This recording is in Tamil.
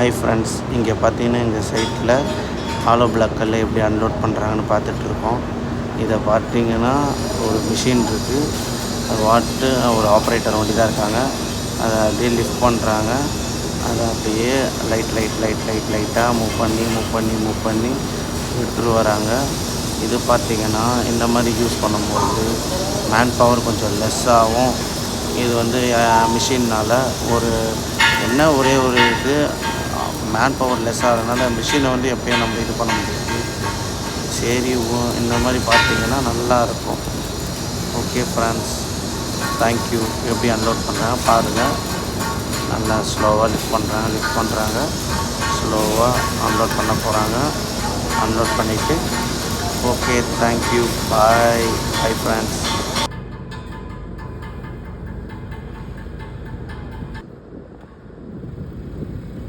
ஹாய் ஃப்ரெண்ட்ஸ், இங்கே பார்த்தீங்கன்னா இந்த சைட்டில் ஹாலோ பிளாக் கல்லை எப்படி அன்லோட் பண்ணுறாங்கன்னு பார்த்துட்ருக்கோம். இதை பார்த்தீங்கன்னா ஒரு மிஷின் இருக்குது, அது ஒரு ஆப்ரேட்டர் ஒண்டி தான் இருக்காங்க. அதை அப்படியே லிஃப்ட் பண்ணுறாங்க. அதை அப்படியே லைட்டாக மூவ் பண்ணி எடுத்துகிட்டு வராங்க. இது பார்த்திங்கன்னா இந்த மாதிரி யூஸ் பண்ணும்போது மேன் பவர் கொஞ்சம் லெஸ் ஆகும். இது வந்து மிஷின்னால் ஒரே ஒரு இது மேன் பவர் லெஸ் ஆகிறதுனால மிஷினை வந்து எப்பயும் நம்ம இது பண்ண முடியாது. சரி, இந்த மாதிரி பார்த்திங்கன்னா நல்லாயிருக்கும். Okay friends, thank you. எப்படி அன்லோட் பண்ணுறாங்க பாருங்கள். நல்லா ஸ்லோவாக லிஃப்ட் பண்ணுறாங்க. ஸ்லோவாக அன்லோட் பண்ண போகிறாங்க. அன்லோட் பண்ணிவிட்டு ஓகே, தேங்க்யூ, பாய் ஃப்ரெண்ட்ஸ்.